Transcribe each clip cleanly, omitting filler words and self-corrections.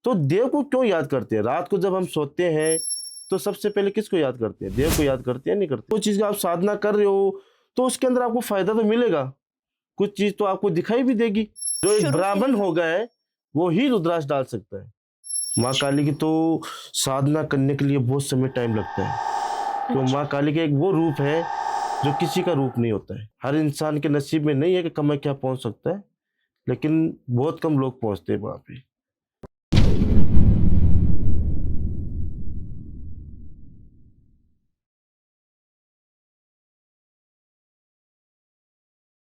तो देव को क्यों याद करते हैं? रात को जब हम सोते हैं तो सबसे पहले किसको याद करते हैं? देव को याद करते हैं, नहीं करते? कुछ चीज का आप साधना कर रहे हो तो उसके अंदर आपको फायदा तो मिलेगा, कुछ चीज तो आपको दिखाई भी देगी। जो एक ब्राह्मण हो गए वो ही रुद्राक्ष डाल सकता है। माँ काली की तो साधना करने के लिए बहुत समय टाइम लगता है। तो माँ काली का एक वो रूप है जो किसी का रूप नहीं होता है। हर इंसान के नसीब में नहीं है कि कामाख्या पहुंच सकता है, लेकिन बहुत कम लोग पहुंचते हैं वहां पे।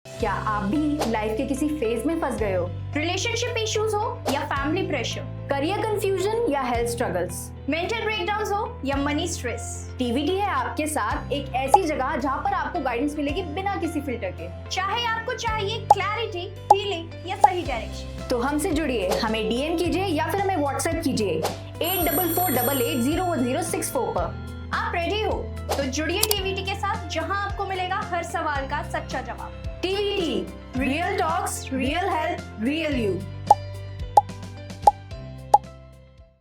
क्या आप भी लाइफ के किसी फेज में फंस गए हो? रिलेशनशिप इश्यूज हो या फैमिली प्रेशर, करियर कंफ्यूजन या हेल्थ स्ट्रगल्स, मेंटल ब्रेकडाउन्स हो या मनी स्ट्रेस, टीवीटी है आपके साथ एक ऐसी जगह जहां पर आपको गाइडेंस मिलेगी बिना किसी फिल्टर के। चाहे आपको चाहिए क्लैरिटी, हीलिंग या सही डायरेक्शन, तो हमसे जुड़िए। हमें डीएम कीजिए या फिर हमें व्हाट्सएप कीजिए 8448811064 पर। आप रेडी हो तो जुड़िए टीवीटी के साथ, जहां आपको मिलेगा हर सवाल का सच्चा जवाब। TVT, real talks, real health, real you.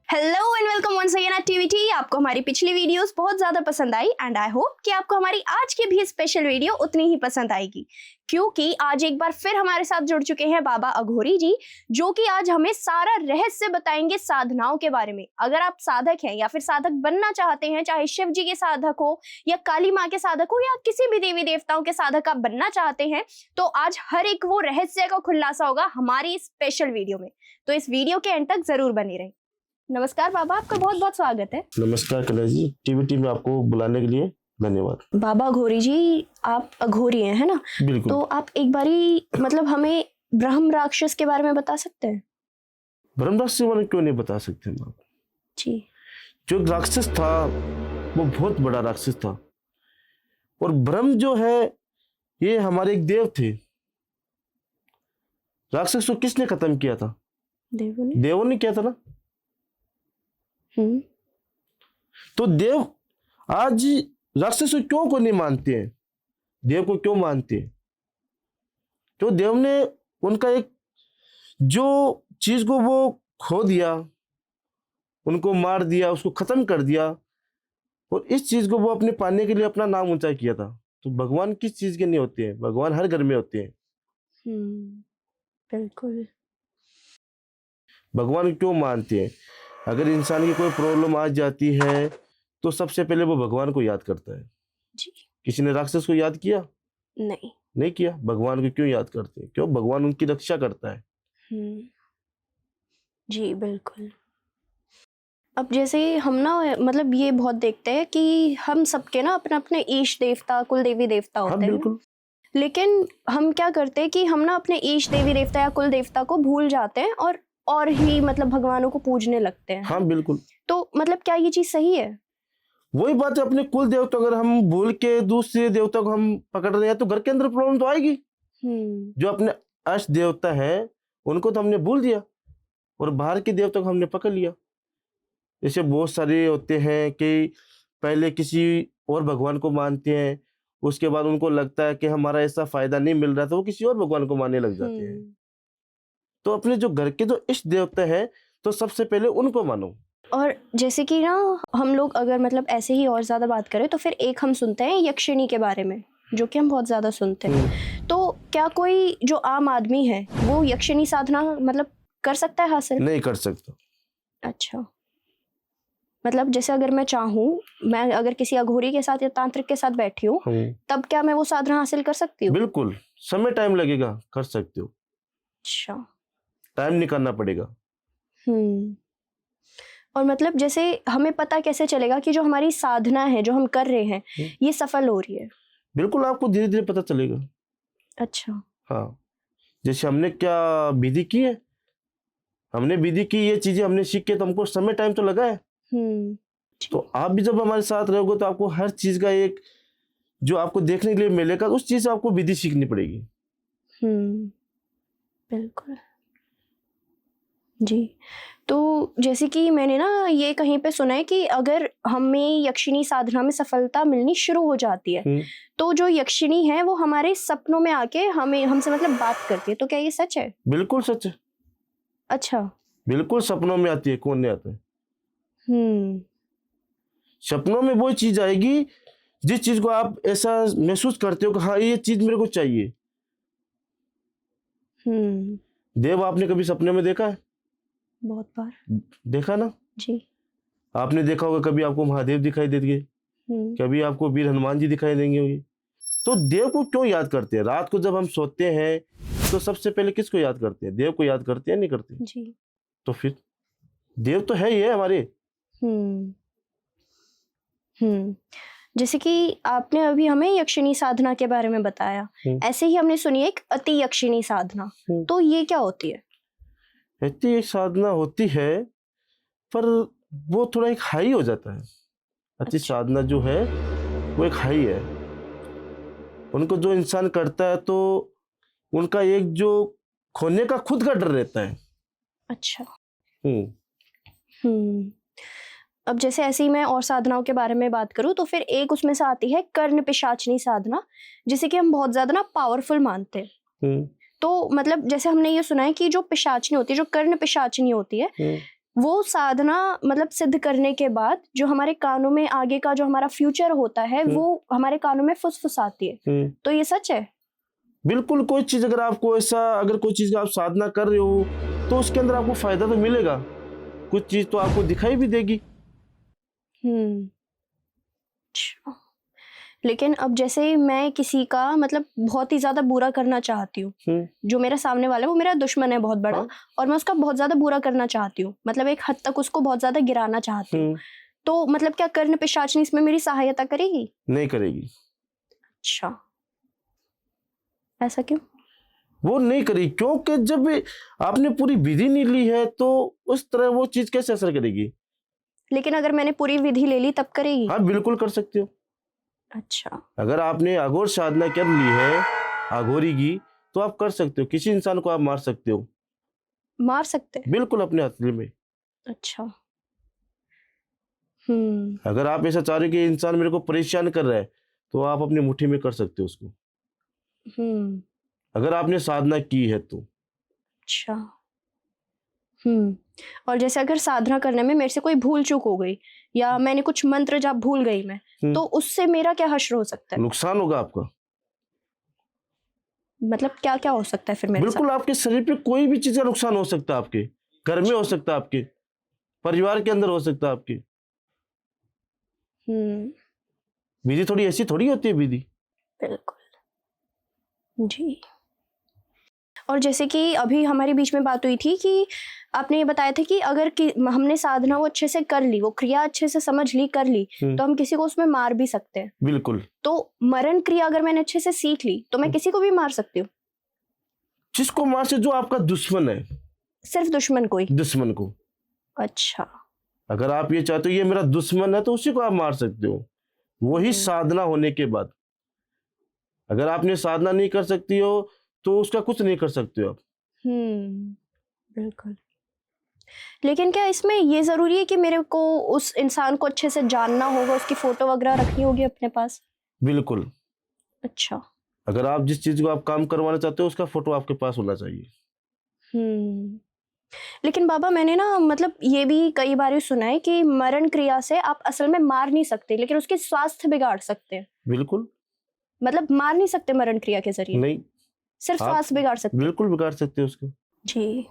Hello and welcome once again at TVT. आपको हमारी पिछली वीडियोस बहुत ज्यादा पसंद आई एंड आई होप कि आपको हमारी आज की भी स्पेशल वीडियो उतनी ही पसंद आएगी, क्योंकि आज एक बार फिर हमारे साथ जुड़ चुके हैं बाबा अघोरी जी, जो कि आज हमें सारा रहस्य बताएंगे साधनाओं के बारे में। अगर आप साधक हैं या फिर साधक बनना चाहते हैं, चाहे शिव जी के साधक हो या काली माँ के साधक हो या किसी भी देवी देवताओं के साधक आप बनना चाहते हैं, तो आज हर एक वो रहस्य का खुलासा होगा हमारी स्पेशल वीडियो में। तो इस वीडियो के एंड तक जरूर बने रहें। नमस्कार बाबा, आपका बहुत बहुत स्वागत है। नमस्कार कन्हैया जी, टीवीटी में आपको बुलाने के लिए धन्यवाद। बाबा अघोरी जी, आप अघोरी हैं, है ना? बिल्कुल। तो आप एक बारी मतलब हमें ब्रह्म राक्षस के बारे में बता सकते हैं? ब्रह्म राक्षस के बारे में क्यों नहीं बता सकते हम आप? जी। जो राक्षस था वो बहुत बड़ा राक्षस था, और ब्रह्म जो है ये हमारे एक देव थे। राक्षस को किसने खत्म किया था? देवों ने किया था ना। तो देव आज राक्षस को क्यों को नहीं मानते हैं? देव को क्यों मानते हैं? तो देव ने उनका एक जो चीज को वो खो दिया, उनको मार दिया, उसको खत्म कर दिया, और इस चीज को वो अपने पाने के लिए अपना नाम ऊंचा किया था। तो भगवान किस चीज के नहीं होते हैं? भगवान हर घर में होते हैं। बिल्कुल। भगवान क्यों मानते हैं? अगर इंसान की कोई प्रॉब्लम आ जाती है तो सबसे पहले वो भगवान को याद करता है। जी। किसी ने राक्षस को याद किया? नहीं किया। भगवान को क्यों याद करते हैं? क्यों? भगवान उनकी रक्षा करता है। जी बिल्कुल। अब जैसे हम ना मतलब ये बहुत देखते हैं कि हम सबके ना अपने अपने ईश देवता, कुल देवी देवता होते हैं। बिल्कुल। लेकिन हम क्या करते हैं कि हम ना अपने ईश देवी देवता या कुल देवता को भूल जाते हैं और ही मतलब भगवानों को पूजने लगते हैं। हाँ बिल्कुल। तो मतलब क्या ये चीज सही है? वही बात है, अपने कुल देवता अगर हम भूल के दूसरे देवता को हम पकड़ रहे हैं तो घर के अंदर प्रॉब्लम तो आएगी। जो अपने अष्ट देवता है उनको तो हमने भूल दिया और बाहर के देवता को हमने पकड़ लिया। जैसे बहुत सारे होते हैं कि पहले किसी और भगवान को मानते हैं, उसके बाद उनको लगता है कि हमारा ऐसा फायदा नहीं मिल रहा, तो वो किसी और भगवान को मानने लग जाते हैं। तो अपने जो घर के जो इष्ट देवता है तो सबसे पहले उनको मानो। और जैसे कि ना हम लोग अगर मतलब ऐसे ही और ज्यादा बात करें तो फिर एक हम सुनते हैं यक्षिणी के बारे में, जो कि हम बहुत ज्यादा सुनते हैं। तो क्या कोई जो आम आदमी है वो यक्षिणी साधना मतलब कर सकता है हासिल? नहीं कर सकता। अच्छा, मतलब जैसे अगर मैं चाहूँ, मैं अगर किसी अघोरी के साथ या तांत्रिक के साथ बैठी हूँ तब क्या मैं वो साधना हासिल कर सकती हूँ? बिल्कुल, समय टाइम लगेगा, कर सकते हो। अच्छा, टाइम निकालना पड़ेगा। और मतलब जैसे हमें पता कैसे चलेगा कि जो हमारी साधना है जो हम कर रहे हैं ये सफल हो रही है? बिल्कुल, आपको धीरे धीरे पता चलेगा। अच्छा। हाँ, जैसे हमने क्या विधि की है, हमने विधि की, ये चीजें हमने सीख के, तो हमको समय टाइम तो लगा है। तो आप भी जब हमारे साथ रहोगे तो आपको हर चीज का एक जो आपको देखने के लिए मिलेगा, उस चीज से आपको विधि सीखनी पड़ेगी। बिल्कुल जी। तो जैसे कि मैंने ना ये कहीं पे सुना है कि अगर हमें यक्षिणी साधना में सफलता मिलनी शुरू हो जाती है तो जो यक्षिणी है वो हमारे सपनों में आके हमसे मतलब बात करती है। तो क्या ये सच है? बिल्कुल सच है। अच्छा। बिल्कुल सपनों में आती है, कौन नहीं आता है। हम्म सपनों में वो चीज आएगी जिस चीज को आप ऐसा महसूस करते हो कि हाँ ये चीज मेरे को चाहिए। देव आपने कभी सपने में देखा है? बहुत बार। देखा ना। जी। आपने देखा होगा कभी आपको महादेव दिखाई देंगे, कभी आपको वीर हनुमान जी दिखाई देंगे होंगे। तो देव को क्यों याद करते हैं? रात को जब हम सोते हैं तो सबसे पहले किसको याद करते हैं? देव को याद करते हैं, नहीं करते? जी। तो फिर देव तो है ही है हमारे। हम्म हम्म जैसे कि आपने अभी हमें यक्षिणी साधना के बारे में बताया, ऐसे ही हमने सुनी एक अति यक्षिणी साधना, तो ये क्या होती है? ऐसी एक साधना होती है पर वो थोड़ा एक हाई हो जाता है। अति साधना जो है वो एक हाई है। उनको जो इंसान करता है तो उनका एक जो खोने का खुद का डर रहता है। अच्छा। हम्म अब जैसे ऐसे ही मैं और साधनाओं के बारे में बात करूं तो फिर एक उसमें से आती है कर्ण पिशाचनी साधना, जिसे कि हम बहुत ज्यादा ना पावरफुल मानते हैं। तो मतलब जैसे हमने ये सुना है कि जो पिशाचनी होती है, जो कर्ण पिशाचनी होती है, वो साधना मतलब सिद्ध करने के बाद जो हमारे कानों में आगे का जो हमारा फ्यूचर होता है वो हमारे कानों में फुसफुसाती है। तो ये सच है? बिल्कुल। कोई चीज अगर आपको ऐसा, अगर कोई चीज का आप साधना कर रहे हो तो उसके अंदर आपको फायदा तो मिलेगा, कुछ चीज तो आपको दिखाई भी देगी। अच्छा। लेकिन अब जैसे मैं किसी का मतलब बहुत ही ज्यादा बुरा करना चाहती हूँ, जो मेरा सामने वाला है वो मेरा दुश्मन है बहुत बड़ा, और मैं उसका बहुत ज्यादा बुरा करना चाहती हूँ, मतलब एक हद तक उसको बहुत ज्यादा गिराना चाहती हूँ, तो मतलब क्या कर्ण पिशाचनी इसमें मेरी सहायता करेगी? नहीं करेगी। अच्छा, ऐसा क्यों? वो नहीं करेगी क्योंकि जब आपने पूरी विधि नहीं ली है तो उस तरह वो चीज कैसे असर करेगी। लेकिन अगर मैंने पूरी विधि ले ली तब करेगी? हाँ बिल्कुल कर सकते हो। अच्छा। अगर आपने अघोर साधना कर ली है अघोरी की तो आप कर सकते हो, किसी इंसान को आप मार सकते हो। मार सकते हैं? बिल्कुल अपने हथेली में। अच्छा। अगर आप ऐसा चाह रहे हो कि इंसान मेरे को परेशान कर रहा है तो आप अपनी मुट्ठी में कर सकते हो उसको, अगर आपने साधना की है तो। अच्छा। और जैसे अगर साधना करने में मेरे से कोई भूल चूक हो गई या मैंने कुछ मंत्र जाप भूल गई मैं, तो उससे मेरा क्या हश्र हो सकता है? नुकसान होगा आपका। मतलब क्या क्या हो सकता है फिर मेरे बिल्कुल, आपके शरीर पे कोई भी चीज का नुकसान हो सकता है, आपके घर में हो सकता है, आपके परिवार के अंदर हो सकता है आपके। विधि थोड़ी ऐसी थोड़ी होती है विधि। बिल्कुल जी। और जैसे कि अभी हमारे बीच में बात हुई थी कि आपने ये बताया था कि अगर हमने साधना वो अच्छे से कर ली, वो क्रिया अच्छे से समझ ली, कर ली, तो हम किसी को उसमें मार भी सकते हैं। बिल्कुल। तो मरण क्रिया अगर मैंने अच्छे से सीख ली तो मैं किसी को भी मार सकती हूँ? जिसको मार से, जो आपका दुश्मन है। सिर्फ दुश्मन को ही? दुश्मन को। अच्छा। अगर आप ये चाहते हो ये मेरा दुश्मन है तो उसी को आप मार सकते हो, वही साधना होने के बाद। अगर आपने साधना नहीं कर सकती हो तो उसका कुछ नहीं कर सकते हो आप। बिल्कुल। लेकिन क्या इसमें ये जरूरी है कि मेरे को उस इंसान को अच्छे से जानना होगा, उसकी फोटो वगैरह रखनी होगी अपने पास? बिल्कुल। अच्छा। अगर आप जिस चीज को आप काम करवाना चाहते हो उसका फोटो आपके पास होना चाहिए। लेकिन बाबा मैंने ना मतलब ये भी कई बार सुना है कि मरण क्रिया से आप असल में मार नहीं सकते लेकिन उसके स्वास्थ्य बिगाड़ सकते हैं। बिल्कुल। मतलब मार नहीं सकते मरण क्रिया के जरिए? नहीं, सिर्फ स्वास्थ्य बिगाड़ सकते? बिल्कुल बिगाड़ सकते हो उसको। जी।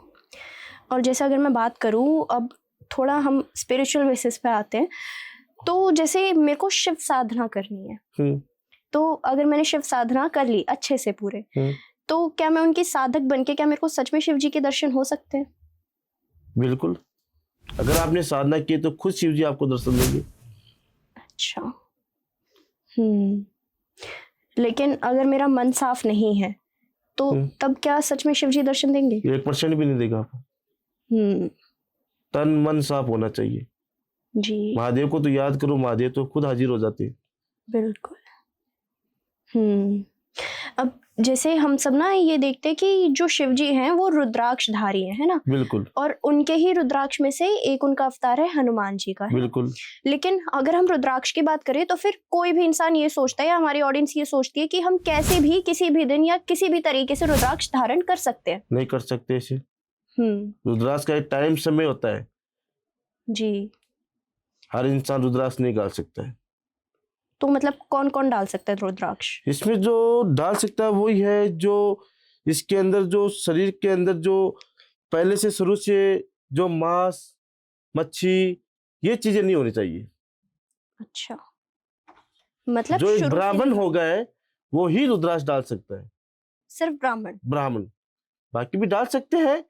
और जैसे अगर मैं बात करूं, अब थोड़ा हम स्पिरिचुअल बेसिस पे आते हैं, तो जैसे मेरे को शिव साधना करनी है, तो अगर मैंने शिव साधना कर ली अच्छे से पूरे, तो क्या मैं उनकी साधक बनके, क्या मेरे को सच में शिव जी के दर्शन हो सकते हैं? बिल्कुल। अगर आपने साधना की तो खुद शिव जी आपको दर्शन देंगे। अच्छा। लेकिन अगर मेरा मन साफ नहीं है तो तब क्या सच में शिव जी दर्शन देंगे? 1% भी नहीं देगा आपको। तन मन साफ होना चाहिए जी। महादेव को तो याद करो, महादेव तो खुद हाजिर हो जाते हैं। बिल्कुल। अब जैसे हम सब ना ये देखते हैं कि जो शिव जी हैं वो रुद्राक्ष धारी है ना? बिल्कुल। और उनके ही रुद्राक्ष में से एक उनका अवतार है हनुमान जी का, है? बिल्कुल। लेकिन अगर हम रुद्राक्ष की बात करें तो फिर कोई भी इंसान ये सोचता है या हमारी ऑडियंस ये सोचती है कि हम कैसे भी किसी भी दिन या किसी भी तरीके से रुद्राक्ष धारण कर सकते हैं। नहीं कर सकते ऐसे। रुद्राक्ष का एक टाइम समय होता है, जी। हर इंसान रुद्राक्ष नहीं डाल सकता है। तो मतलब कौन कौन डाल सकता है रुद्राक्ष? इसमें जो डाल सकता है वही है जो इसके अंदर जो शरीर के अंदर जो पहले से शुरू से जो मांस मच्छी ये चीजें नहीं होनी चाहिए। अच्छा, मतलब जो एक शुरू से ब्राह्मण नहीं, होगा है वो ही रुद्राक्ष डाल सकता है। सिर्फ ब्राह्मण? ब्राह्मण बाकी भी डाल सकते हैं,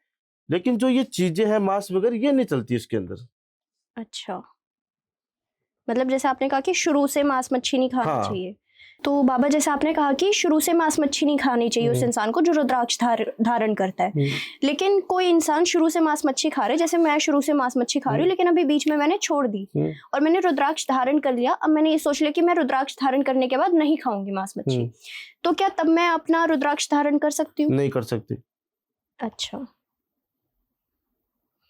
लेकिन जो ये चीजें हैं मांस वगैरह ये नहीं चलती इसके अंदर। अच्छा, मतलब जैसे आपने कहा कि शुरू से मांस मच्छी नहीं खाना हाँ। चाहिए, तो बाबा जैसे आपने कहा कि शुरू से मांस मच्छी नहीं खानी चाहिए उस इंसान को जो रुद्राक्ष धारण करता है, लेकिन कोई इंसान शुरू से मांस मच्छी खा रहा है, जैसे मैं शुरू से मांस मच्छी खा रही हूँ, लेकिन अभी बीच में मैंने छोड़ दी और मैंने रुद्राक्ष धारण कर लिया। अब मैंने ये सोच लिया कि मैं रुद्राक्ष धारण करने के बाद नहीं खाऊंगी मांस मच्छी, तो क्या तब मैं अपना रुद्राक्ष धारण कर सकती हूँ? नहीं कर सकते। अच्छा।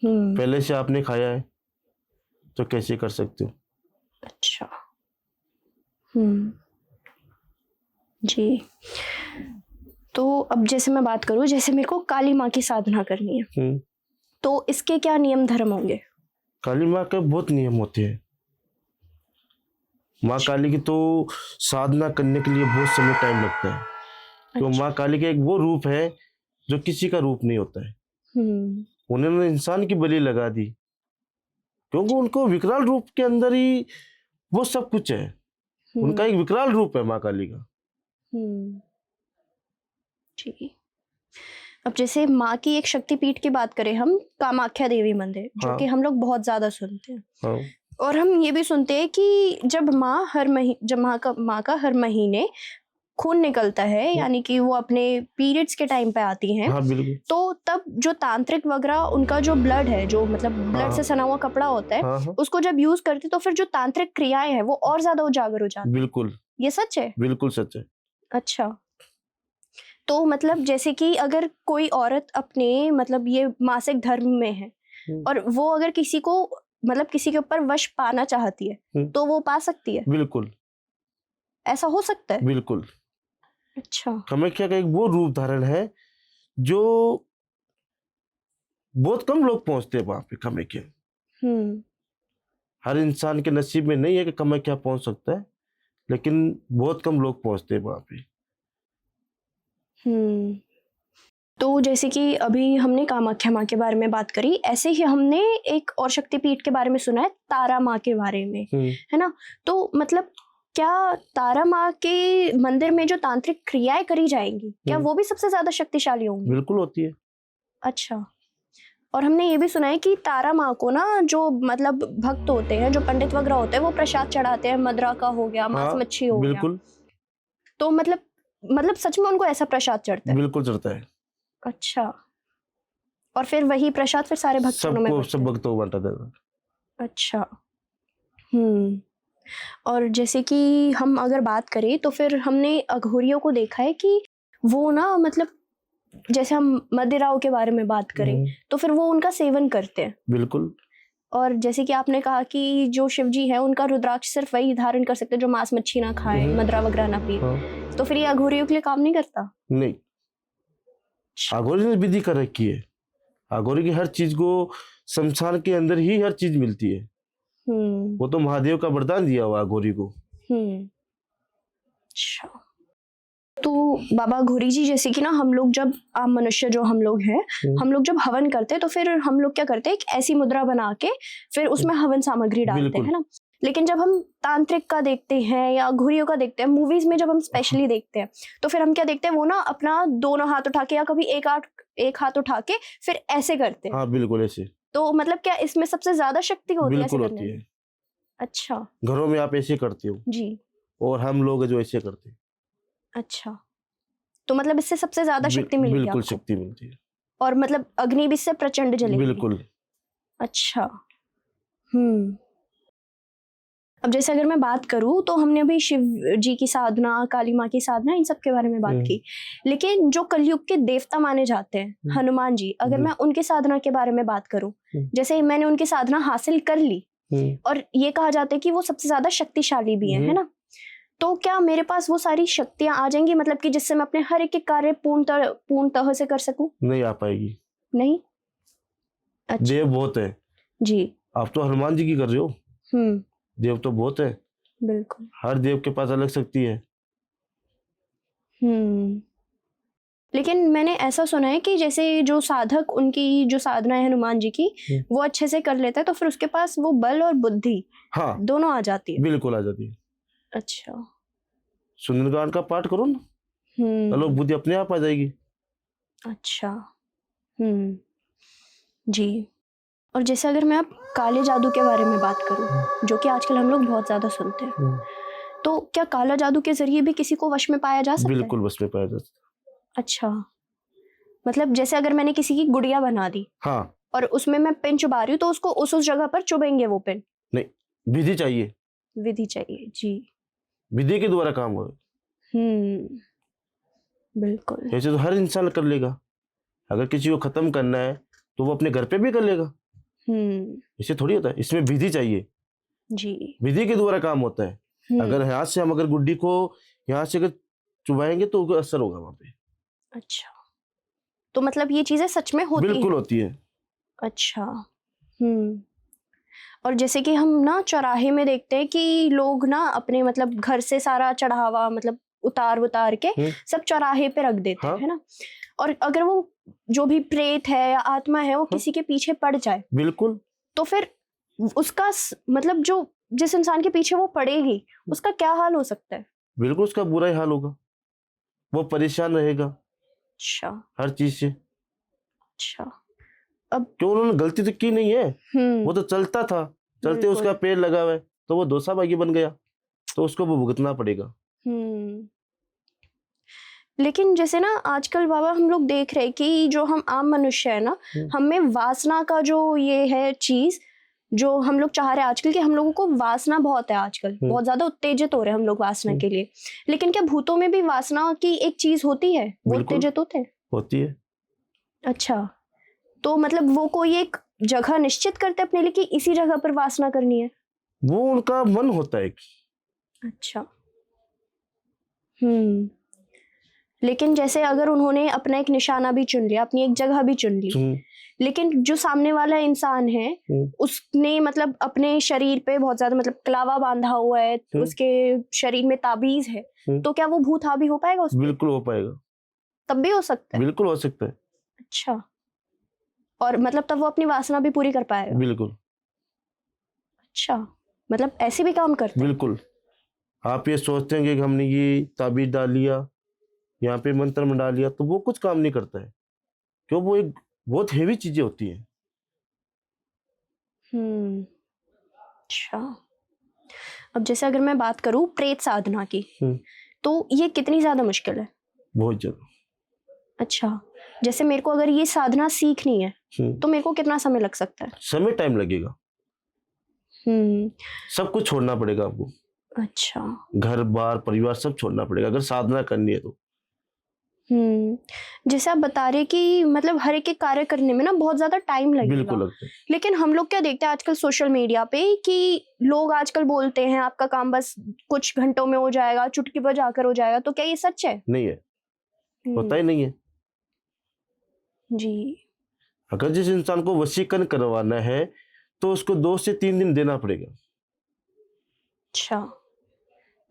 पहले से आपने खाया है तो कैसे कर सकते हो? अच्छा। जी। तो अब जैसे मैं बात करूं, जैसे मेरे को काली माँ की साधना करनी है, तो इसके क्या नियम धर्म होंगे? काली माँ के बहुत नियम होते हैं। माँ काली की तो साधना करने के लिए बहुत समय टाइम लगता है, तो माँ काली का एक वो रूप है जो किसी का रूप नहीं होता है। उन्होंने इंसान की बलि लगा दी, क्योंकि उनको विकराल रूप के अंदर ही वो सब कुछ है। उनका एक विकराल रूप है माँ काली का। जी। अब जैसे माँ की एक शक्तिपीठ की बात करें हम, कामाख्या देवी मंदिर, जो कि हम लोग बहुत ज्यादा सुनते हैं, और हम ये भी सुनते हैं कि जब माँ का हर महीने खून निकलता है, यानी कि वो अपने पीरियड्स के टाइम पे आती हैं, तो तब जो तांत्रिक वगैरह उनका जो ब्लड है, जो मतलब ब्लड से सना हुआ कपड़ा होता है, उसको जब यूज करते तो फिर जो तांत्रिक क्रियाएं हैं वो और ज्यादा उजागर हो जाती है। बिल्कुल, ये सच है? बिल्कुल सच है। अच्छा, तो मतलब जैसे कि अगर कोई औरत अपने मतलब ये मासिक धर्म में है और वो अगर किसी को मतलब किसी के ऊपर वश पाना चाहती है तो वो पा सकती है? बिल्कुल, ऐसा हो सकता है? बिल्कुल। अच्छा। कामाख्या का एक वो रूप धारण है जो बहुत कम लोग पहुंचते हैं वहां पे। कामाख्या हर इंसान के नसीब में नहीं है कि कामाख्या पहुंच सकता है, लेकिन बहुत कम लोग पहुंचते हैं वहां पे। तो जैसे कि अभी हमने कामाख्या माँ के बारे में बात करी, ऐसे ही हमने एक और शक्तिपीठ के बारे में सुना है, तारा माँ के बारे में, है ना? तो मतलब क्या तारा माँ के मंदिर में जो तांत्रिक क्रियाएं करी जाएंगी, क्या वो भी सबसे ज्यादा शक्तिशाली होंगी? बिल्कुल होती है। अच्छा। और हमने ये भी सुना है कि तारा माँ को ना जो मतलब भक्त होते हैं, जो पंडित वगैरह होते हैं, वो प्रसाद चढ़ाते हैं, मदरा का हो गया, मांस मच्छी हो गया। बिल्कुल। तो मतलब सच में उनको ऐसा प्रसाद चढ़ता है? बिल्कुल चढ़ता है। अच्छा। और फिर वही प्रसाद फिर सारे भक्तों में सब भक्तों को बांटा देगा। अच्छा। और जैसे कि हम अगर बात करें तो फिर हमने अघोरियों को देखा है कि वो ना मतलब जैसे हम मदिराओं के बारे में बात करें तो फिर वो उनका सेवन करते हैं। बिल्कुल। और जैसे कि आपने कहा कि जो शिव जी है उनका रुद्राक्ष सिर्फ वही धारण कर सकते हैं जो मांस मच्छी ना खाए, मदरा वगैरह ना पिए। तो फिर ये अघोरियों के लिए काम नहीं करता? नहीं, अघोरी ने विधि कर रखी है। अघोरी की हर चीज को शमशान के अंदर ही हर चीज मिलती है। वो तो महादेव का वरदान दिया हुआ अघोरी को। अच्छा। तो बाबा घोरी जी, जैसे कि ना हम लोग जब आम मनुष्य जो हम लोग हैं, हम लोग जब हवन करते हैं तो फिर हम लोग क्या करते हैं, एक ऐसी मुद्रा बना के फिर उसमें हवन सामग्री डालते हैं ना। लेकिन जब हम तांत्रिक का देखते हैं या घोरियों का देखते हैं, मूवीज में जब हम स्पेशली देखते हैं, तो फिर हम क्या देखते हैं, वो ना अपना दोनों हाथ उठा के या कभी एक हाथ उठा के फिर ऐसे करते हैं। हाँ, बिल्कुल ऐसे। तो मतलब क्या इसमें सबसे ज्यादा शक्ति होती है ऐसे करने में? अच्छा। घरों में आप ऐसे करते हो जी, और हम लोग जो ऐसे करते हैं। अच्छा, तो मतलब इससे सबसे ज्यादा शक्ति मिलेगी? बिल्कुल शक्ति मिलती है। और मतलब अग्नि भी इससे प्रचंड जलेगी? बिल्कुल। अच्छा। अब जैसे अगर मैं बात करूं तो हमने अभी शिव जी की साधना, काली माँ की साधना, इन सब के बारे में बात की, लेकिन जो कलयुग के देवता माने जाते हैं हनुमान जी, अगर मैं उनकी साधना के बारे में बात करूं, जैसे मैंने उनकी साधना हासिल कर ली और ये कहा जाता है कि वो सबसे ज्यादा शक्तिशाली भी है ना? तो क्या मेरे पास वो सारी शक्तियां आ जाएंगी, मतलब कि जिससे मैं अपने हर एक कार्य पूर्णतः से कर सकूं? नहीं आ पाएगी। नहीं? अच्छा। देव बहुत है। जी। आप तो हनुमान जी की कर रहे हो, हम्म। देव तो बहुत है। बिल्कुल। हर देव के पास अलग शक्ति है। हम्म। लेकिन मैंने ऐसा सुना है कि जैसे जो साधक, उनकी जो साधना है हनुमान जी की, वो अच्छे से कर लेता है तो फिर उसके पास वो बल और बुद्धि हाँ दोनों आ जाती है। बिल्कुल आ जाती है। अच्छा। सुंदरकांड का पाठ करो ना, चलो बुद्धि अपने आप आ जाएगी। अच्छा। हम्म। जी। और जैसे अगर मैं अब काले जादू के बारे में बात करूं, जो कि आजकल हम लोग बहुत ज़्यादा सुनते हैं, तो क्या काला जादू के जरिए भी किसी को वश में पाया जा सकता है? बिल्कुल बस में पाया जाता अच्छा। मतलब जैसे अगर मैंने किसी की गुड़िया बना दी है। हाँ और उसमें मैं पिन चुबा रही हूँ तो उसको उस जगह पर चुभेंगे वो पिन? नहीं, विधि चाहिए, विधि चाहिए। जी। विधि के द्वारा काम होगा। बिल्कुल। ऐसे तो हर इंसान कर लेगा। अगर किसी को खत्म करना है तो वो अपने घर पे भी कर लेगा। इसे थोड़ी होता है, इसमें विधि चाहिए। जी। विधि के द्वारा काम होता है। अगर यहाँ से हम अगर गुड्डी को यहाँ से अगर चुभाएंगे तो उसको असर होगा वहां पे। अच्छा। तो मतलब ये चीजें सच में होती बिल्कुल हैं? होती है। अच्छा। और जैसे कि हम ना चौराहे में देखते हैं कि लोग ना अपने मतलब घर से सारा चढ़ावा मतलब उतार के सब चौराहे पे रख देते हैं, है ना? और अगर वो जो भी प्रेत है या आत्मा है वो किसी के पीछे पड़ जाए, बिल्कुल, तो फिर उसका मतलब जो जिस इंसान के पीछे वो पड़ेगी उसका क्या हाल हो सकता है? बिल्कुल उसका बुरा ही हाल होगा। वो परेशान रहेगा अच्छा। हर चीज से। अच्छा। क्यों, उन्होंने गलती तो की नहीं है। वो तो चलता था, चलते बिल्कुल। उसका पैर लगा हुआ है तो वो दोषाभागी बन गया, तो उसको वो भुगतना पड़ेगा। लेकिन जैसे ना आजकल बाबा हम लोग देख रहे हैं कि जो हम आम मनुष्य है ना, हमें वासना का जो ये है चीज जो हम लोग चाह रहे हैं आजकल, कि हम लोगों को वासना बहुत है आजकल, बहुत ज्यादा उत्तेजित हो रहे हैं हम लोग वासना के लिए। लेकिन क्या भूतों में भी वासना की एक चीज होती है, वो बिल्कुल। उत्तेजित होते हैं? होती है। अच्छा। तो मतलब वो कोई एक जगह निश्चित करते हैं अपने लिए कि इसी जगह पर वासना करनी है? वो उनका मन होता है। अच्छा। लेकिन जैसे अगर उन्होंने अपना एक निशाना भी चुन लिया, अपनी एक जगह भी चुन ली, लेकिन जो सामने वाला इंसान है उसने मतलब अपने शरीर पे बहुत ज्यादा मतलब कलावा बांधा हुआ है, उसके शरीर में ताबीज है, तो क्या वो भूत हावी हो पाएगा उस पे? बिल्कुल हो पाएगा। तब भी हो सकता है? बिल्कुल हो सकता है। अच्छा। और मतलब तब वो अपनी वासना भी पूरी कर पाएगा? बिल्कुल। अच्छा। मतलब ऐसे भी काम करते हैं? बिल्कुल। आप ये सोचते हैं कि हमने ये ताबीज डाल लिया, यहाँ पे मंत्र में डाल लिया, तो वो कुछ काम नहीं करता है, क्यों, वो एक बहुत हेवी चीजें होती हैं। अच्छा। अब जैसे अगर मैं बात करूं प्रेत साधना की, तो ये कितनी ज्यादा मुश्किल है? बहुत ज्यादा। अच्छा। जैसे मेरे को अगर ये साधना सीखनी है तो मेरे को कितना समय लग सकता है? समय टाइम लगेगा। सब कुछ छोड़ना पड़ेगा आपको। अच्छा। घर बार परिवार सब छोड़ना पड़ेगा अगर साधना करनी है तो। जैसे आप बता रहे कि मतलब हर एक कार्य करने में ना बहुत ज्यादा टाइम लगेगा। बिल्कुल लगता है। लेकिन हम लोग क्या देखते हैं आजकल सोशल मीडिया पे कि लोग आजकल बोलते हैं आपका काम बस कुछ घंटों में हो जाएगा, चुटकी बजाकर हो जाएगा, तो क्या ये सच है? नहीं है, होता ही नहीं है। जी। अगर जिस इंसान को वशीकरण करवाना है तो उसको 2 से 3 दिन देना पड़ेगा। अच्छा।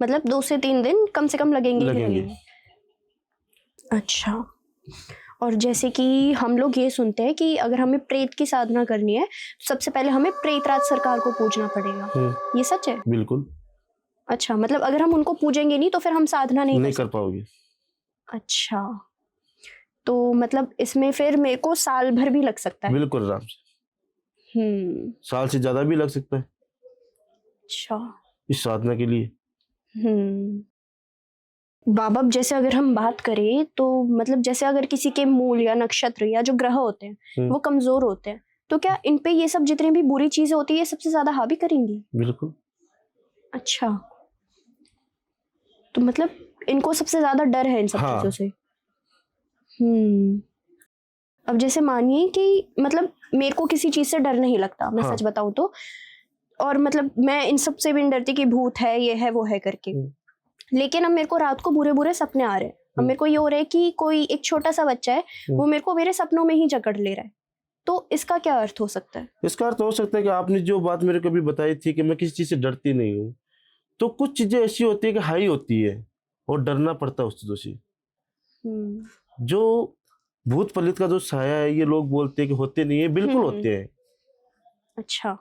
मतलब 2 से 3 दिन कम से कम लगेंगे। अच्छा। और जैसे कि हम लोग ये सुनते हैं कि अगर हमें प्रेत की साधना करनी है सबसे पहले हमें प्रेतराज सरकार को पूजना पड़ेगा, ये सच है? बिल्कुल। अच्छा। मतलब अगर हम उनको पूजेंगे नहीं तो फिर हम साधना नहीं कर पाओगे। अच्छा। तो मतलब इसमें फिर मेरे को साल भर भी लग सकता है? बिल्कुल आराम से। साल से ज्यादा भी लग सकता है। अच्छा। इस साधना के लिए। बाबा जैसे अगर हम बात करें तो मतलब जैसे अगर किसी के मूल या नक्षत्र या जो ग्रह होते हैं वो कमजोर होते हैं, तो क्या इन पे ये सब जितनी भी बुरी चीजें होती है ये सबसे ज्यादा हावी करेंगी? बिल्कुल। अच्छा। तो मतलब इनको सबसे ज्यादा डर है इन सब चीजों से। अब जैसे मानिए कि मतलब मेरे को किसी चीज से डर नहीं लगता, मैं सच बताऊं तो, और मतलब मैं इन सब से भी नहीं डरती कि भूत है, ये है, वो है करके, लेकिन अब मेरे को रात को बुरे बुरे सपने आ रहे हैं। अब मेरे को ये हो रहा है कि कोई एक छोटा सा बच्चा है वो मेरे को मेरे सपनों में ही जकड़ ले रहा है, तो इसका क्या अर्थ हो सकता है? इसका अर्थ हो सकता है कि आपने जो बात मेरे को अभी बताई थी कि मैं किसी चीज़ से डरती नहीं हूँ, तो कुछ चीज़ें ऐसी होती है कि हाई होती है और डरना पड़ता है उस चीज़ों से। जो भूत प्रेत का जो साया है, ये लोग बोलते हैं कि होते नहीं है, बिल्कुल होते हैं। अच्छा,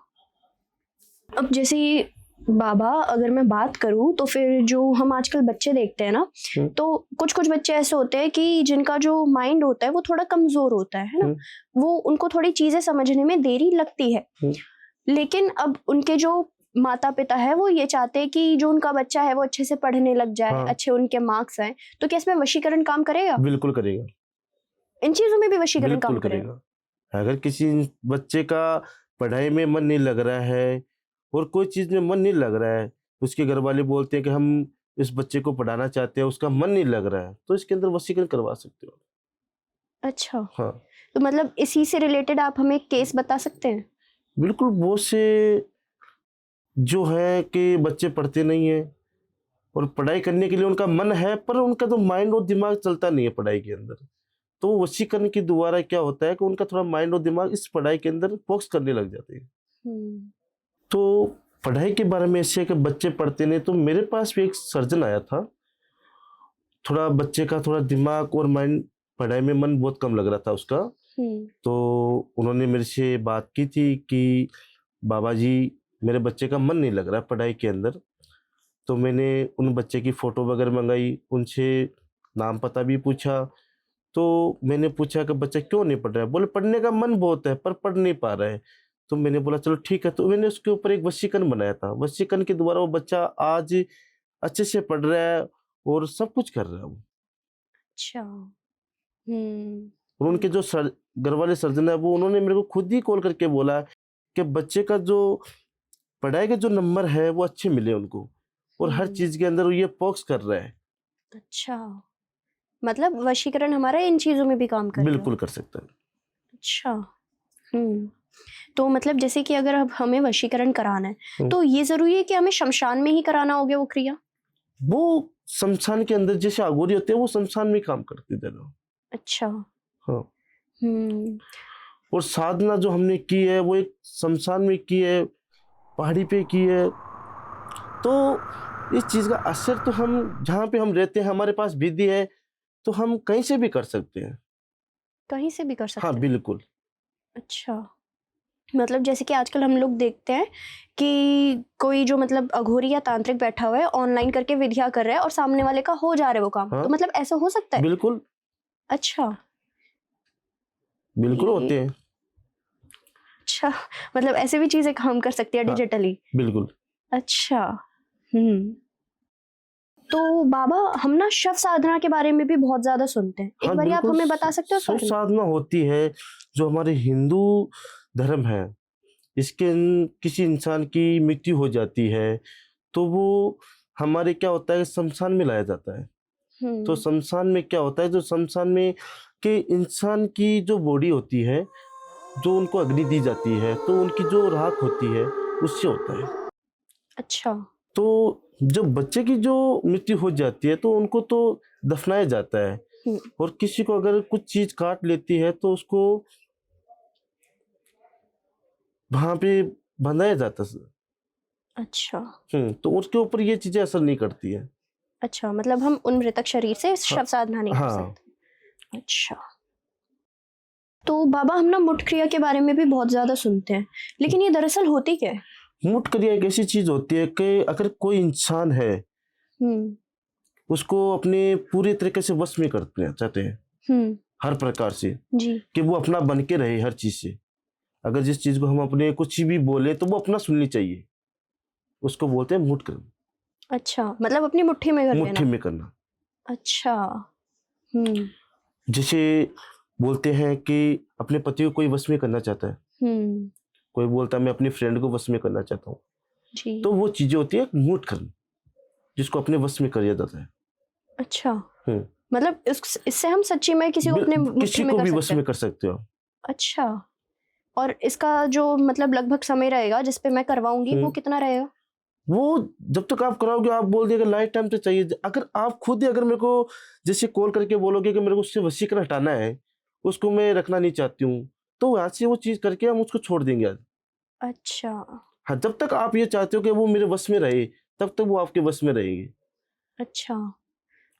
अब जैसे बाबा अगर मैं बात करूं तो फिर जो हम आजकल बच्चे देखते हैं ना, तो कुछ कुछ बच्चे ऐसे होते हैं कि जिनका जो माइंड होता है वो थोड़ा कमजोर होता है ना, वो उनको थोड़ी चीजें समझने में देरी लगती है। लेकिन अब उनके जो माता पिता है वो ये चाहते हैं कि जो उनका बच्चा है वो अच्छे से पढ़ने लग जाए, अच्छे उनके मार्क्स आए। तो क्या इसमें वशीकरण काम करेगा? बिल्कुल करेगा। इन चीजों में भी वशीकरण काम बिल्कुल करेगा। अगर किसी बच्चे का पढ़ाई में मन नहीं लग रहा है और कोई चीज में मन नहीं लग रहा है, उसके घर वाले बोलते हैं कि हम इस बच्चे को पढ़ाना चाहते हैं, उसका मन नहीं लग रहा है, तो इसके अंदर वशीकरण करवा सकते हो। अच्छा, हाँ, तो मतलब इसी से रिलेटेड आप हमें केस बता सकते हैं? बिल्कुल। बहुत से जो है कि बच्चे पढ़ते नहीं है और पढ़ाई करने के लिए उनका मन है, पर उनका तो माइंड और दिमाग चलता नहीं है पढ़ाई के अंदर। तो वशीकरण के द्वारा क्या होता है कि उनका थोड़ा माइंड और दिमाग इस पढ़ाई के अंदर फोकस करने लग जाते हैं। तो पढ़ाई के बारे में ऐसे है कि बच्चे पढ़ते नहीं, तो मेरे पास भी एक सर्जन आया था, थोड़ा बच्चे का थोड़ा दिमाग और माइंड, पढ़ाई में मन बहुत कम लग रहा था उसका। तो उन्होंने मेरे से बात की थी कि बाबा जी, मेरे बच्चे का मन नहीं लग रहा पढ़ाई के अंदर। तो मैंने उन बच्चे की फ़ोटो वगैरह मंगाई, उनसे नाम पता भी पूछा। तो मैंने पूछा कि बच्चा क्यों नहीं पढ़ रहा है? बोले पढ़ने का मन बहुत है पर पढ़ नहीं पा रहा है। तो मैंने बोला चलो ठीक है, तो मैंने उसके ऊपर एक वशीकरण बनाया था। वशीकरण के द्वारा वो बच्चा आज अच्छे से पढ़ रहा है और सब कुछ कर रहा है वो। अच्छा। और उनके जो घर वाले सर्जन है वो, उन्होंने मेरे को खुद ही कॉल करके बोला कि बच्चे का जो पढ़ाई के जो नंबर है वो अच्छे मिले उनको, और हर चीज के अंदर ये फोकस कर रहा है। अच्छा, मतलब वशीकरण हमारा इन चीजों में भी काम करेगा? बिल्कुल कर सकता है। अच्छा। तो मतलब जैसे कि अगर अब हमें वशीकरण कराना है तो ये जरूरी है कि हमें शमशान में ही कराना होगा वो क्रिया? वो शमशान के अंदर जैसे अघोरी होते हैं वो शमशान में काम करते थे लोग। अच्छा। हाँ। हम्म और साधना जो हमने की है वो एक शमशान में की है, पहाड़ी पे की है। तो इस चीज का असर तो हम जहाँ पे हम रहते हैं, हमारे पास विधि है, तो हम कहीं से भी कर सकते हैं। कहीं से भी कर सकते हाँ, हैं? बिल्कुल। अच्छा, मतलब जैसे कि आजकल हम लोग देखते हैं कि कोई जो मतलब अघोरी या तांत्रिक बैठा हुआ है, ऑनलाइन करके विधिया कर रहा है और सामने वाले का हो जा रहा है वो काम। हाँ, तो मतलब ऐसा हो सकता है? बिल्कुल। अच्छा। बिल्कुल ये- होते हैं। अच्छा, मतलब ऐसे भी चीजें काम कर सकती है हाँ, डिजिटली? बिल्कुल। अच्छा। तो बाबा हम ना शव साधना के बारे में भी बहुत ज्यादा सुनते हैं, एक हाँ, बार आप बिल्कुल। हमें बता सकते हो उस शव बारे में? साधना होती है, जो हमारे हिंदू धर्म है, इसके किसी इंसान की मृत्यु हो जाती है तो वो हमारे क्या होता है, शमशान में लाया जाता है। तो शमशान में क्या होता है, जो शमशान में कि इंसान की जो बॉडी होती है, जो उनको अग्नि दी जाती है, तो उनकी जो राख होती है उससे होता है। अच्छा। तो जब बच्चे की जो मृत्यु हो जाती है तो उनको तो दफनाया जाता है, हम्म, और किसी को अगर कुछ चीज काट लेती है तो उसको वहां पे बंधाया जाता है। अच्छा। तो उसके ऊपर ये चीजें असर नहीं करती है। अच्छा, मतलब हम उन मृतक शरीर से हाँ, शव साधना नहीं कर हाँ। सकते? अच्छा। तो बाबा हम ना मुट क्रिया के बारे में भी बहुत ज्यादा सुनते हैं, लेकिन ये दरअसल होती क्या है? मुट क्रिया एक ऐसी चीज होती है कि अगर कोई इंसान है, हम्म उसको अपने पूरे तरीके से वश में करते चाहते हैं, हम्म हर प्रकार से, जी। कि वो अपना बन के रहे हर चीज से। अगर जिस चीज को हम अपने कुछ भी बोले तो वो अपना सुननी चाहिए, उसको बोलते हैं मुट करना। अच्छा, मतलब अपनी मुट्ठी में कर मुट्ठी लेना? में करना। अच्छा। हम्म जैसे बोलते हैं कि अपने पति को कोई वश में करना चाहता है, हम्म कोई बोलता है मैं अपनी फ्रेंड को वश में करना चाहता हूँ, जी। तो वो चीजें होती है मुट करना, जिसको अपने वश में कर दिया जाता है। अच्छा, हम्म मतलब इससे हम सच्ची में किसी को अपने मुट्ठी किसी में को कर भी सकते वश हैं? में कर सकते हो। अच्छा, और इसका जो मतलब लगभग समय रहेगा जिस पे मैं करवाऊंगी वो कितना रहेगा? वो जब तक आप कराओगे, आप बोल दिए लाइफ टाइम तो चाहिए। अगर आप खुद ही अगर मेरे को जैसे कॉल करके बोलोगे कि मेरे को उससे वशीकरण हटाना है, उसको मैं रखना नहीं चाहती हूँ, तो यहाँ से वो चीज करके हम उसको छोड़ देंगे आज। अच्छा। हाँ, जब तक आप ये चाहते हो कि वो मेरे वश में रहे, तब तक वो आपके वश में रहेगी। अच्छा।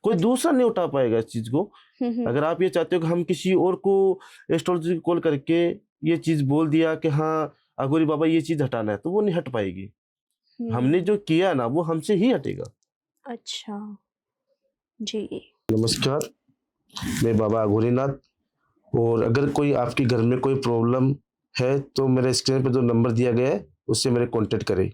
कोई दूसरा नहीं उठा पाएगा इस चीज को। हम्म। अगर आप ये चाहते हो कि हम किसी और को एस्ट्रोलॉजी कॉल करके ये चीज बोल दिया कि हाँ अघोरी बाबा ये चीज हटाना है, तो वो नहीं हट पाएगी। हमने जो किया ना वो हमसे ही हटेगा। अच्छा जी। नमस्कार, मैं बाबा अघोरीनाथ। और अगर कोई आपके घर में कोई प्रॉब्लम है तो मेरे स्क्रीन पे जो नंबर दिया गया है उससे मेरे कांटेक्ट करें।